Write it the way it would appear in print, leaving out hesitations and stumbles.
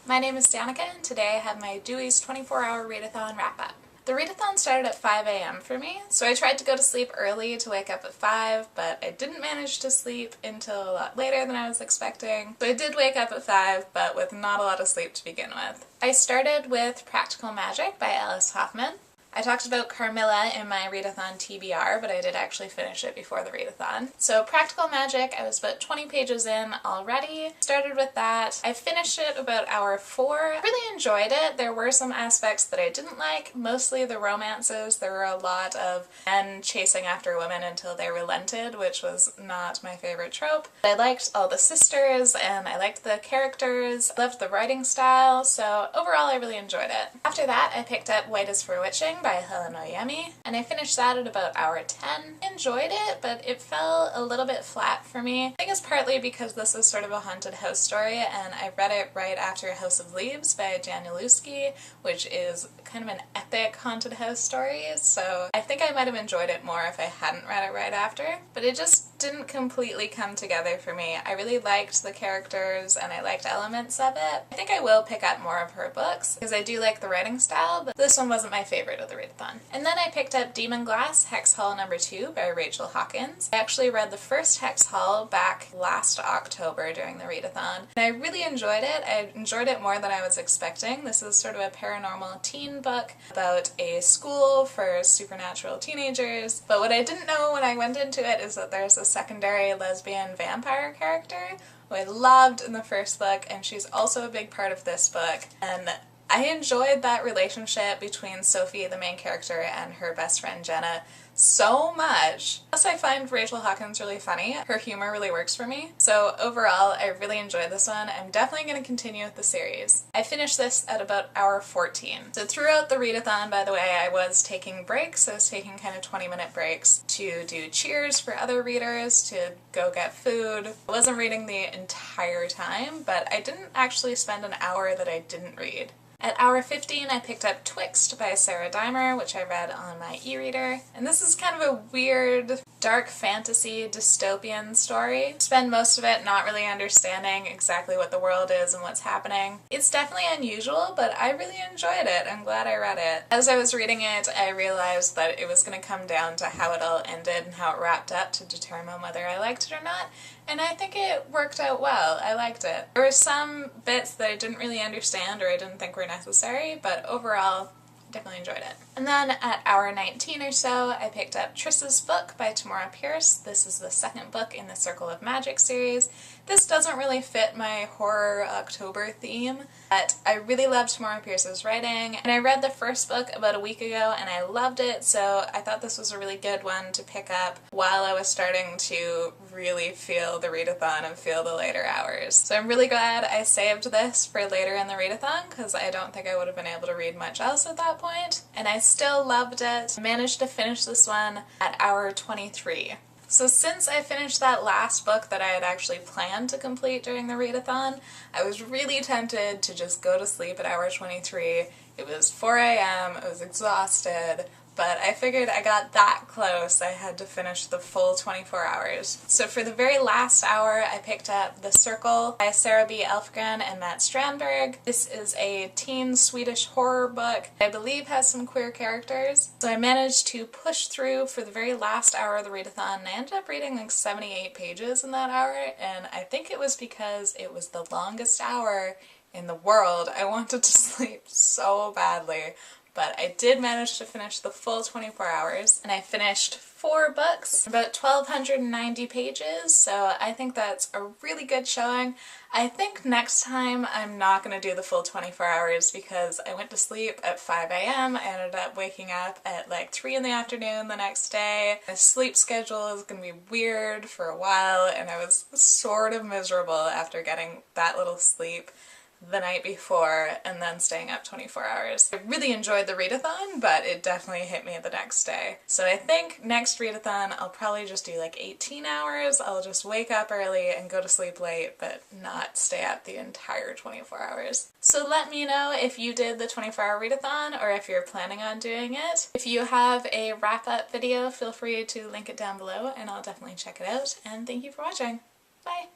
My name is Danica, and today I have my Dewey's 24-hour readathon wrap-up. The readathon started at 5 a.m. for me, so I tried to go to sleep early to wake up at 5, but I didn't manage to sleep until a lot later than I was expecting. So I did wake up at 5, but with not a lot of sleep to begin with. I started with Practical Magic by Alice Hoffman. I talked about Carmilla in my readathon TBR, but I did actually finish it before the readathon. So Practical Magic, I was about 20 pages in already. Started with that. I finished it about hour 4. Really enjoyed it. There were some aspects that I didn't like, mostly the romances. There were a lot of men chasing after women until they relented, which was not my favorite trope. I liked all the sisters, and I liked the characters. I loved the writing style, so overall I really enjoyed it. After that, I picked up White is for Witching by Helen Oyemi, and I finished that at about hour 10. Enjoyed it, but it fell a little bit flat for me. I think it's partly because this is sort of a haunted house story, and I read it right after House of Leaves by Jan Januszewski, which is kind of an epic haunted house story, so I think I might have enjoyed it more if I hadn't read it right after, but it just didn't completely come together for me. I really liked the characters and I liked elements of it. I think I will pick up more of her books because I do like the writing style, but this one wasn't my favorite of the readathon. And then I picked up Demon Glass Hex Hall #2 by Rachel Hawkins. I actually read the first Hex Hall back last October during the readathon, and I really enjoyed it. I enjoyed it more than I was expecting. This is sort of a paranormal teen book about a school for supernatural teenagers, but what I didn't know when I went into it is that there's a secondary lesbian vampire character who I loved in the first book, and she's also a big part of this book, and I enjoyed that relationship between Sophie, the main character, and her best friend Jenna so much. Plus I find Rachel Hawkins really funny. Her humor really works for me. So overall, I really enjoyed this one. I'm definitely going to continue with the series. I finished this at about hour 14. So throughout the readathon, by the way, I was taking breaks. I was taking kind of 20-minute breaks to do cheers for other readers, to go get food. I wasn't reading the entire time, but I didn't actually spend an hour that I didn't read. At hour 15, I picked up Twixt by Sarah Dimer, which I read on my e-reader. And this is kind of a weird, dark fantasy dystopian story. Spend most of it not really understanding exactly what the world is and what's happening. It's definitely unusual, but I really enjoyed it. I'm glad I read it. As I was reading it, I realized that it was going to come down to how it all ended and how it wrapped up to determine whether I liked it or not. And I think it worked out well. I liked it. There were some bits that I didn't really understand or I didn't think were necessary, but overall, definitely enjoyed it. And then at hour 19 or so, I picked up Triss's book by Tamora Pierce. This is the second book in the Circle of Magic series. This doesn't really fit my horror October theme, but I really loved Tamora Pierce's writing, and I read the first book about a week ago and I loved it, so I thought this was a really good one to pick up while I was starting to really feel the readathon and feel the later hours. So I'm really glad I saved this for later in the readathon because I don't think I would have been able to read much else at that point, and I still loved it. I managed to finish this one at hour 23. So since I finished that last book that I had actually planned to complete during the readathon, I was really tempted to just go to sleep at hour 23. It was 4 a.m., I was exhausted, but I figured I got that close, I had to finish the full 24 hours. So for the very last hour, I picked up The Circle by Sarah B. Elfgren and Matt Strandberg. This is a teen Swedish horror book I believe has some queer characters. So I managed to push through for the very last hour of the readathon, and I ended up reading like 78 pages in that hour, and I think it was because it was the longest hour in the world. I wanted to sleep so badly. But I did manage to finish the full 24 hours, and I finished 4 books, about 1,290 pages, so I think that's a really good showing. I think next time I'm not going to do the full 24 hours because I went to sleep at 5 a.m. I ended up waking up at like 3 in the afternoon the next day. My sleep schedule is going to be weird for a while, and I was sort of miserable after getting that little sleep the night before and then staying up 24 hours. I really enjoyed the readathon, but it definitely hit me the next day. So I think next readathon I'll probably just do like 18 hours. I'll just wake up early and go to sleep late, but not stay up the entire 24 hours. So let me know if you did the 24-hour readathon or if you're planning on doing it. If you have a wrap-up video, feel free to link it down below and I'll definitely check it out. And thank you for watching. Bye!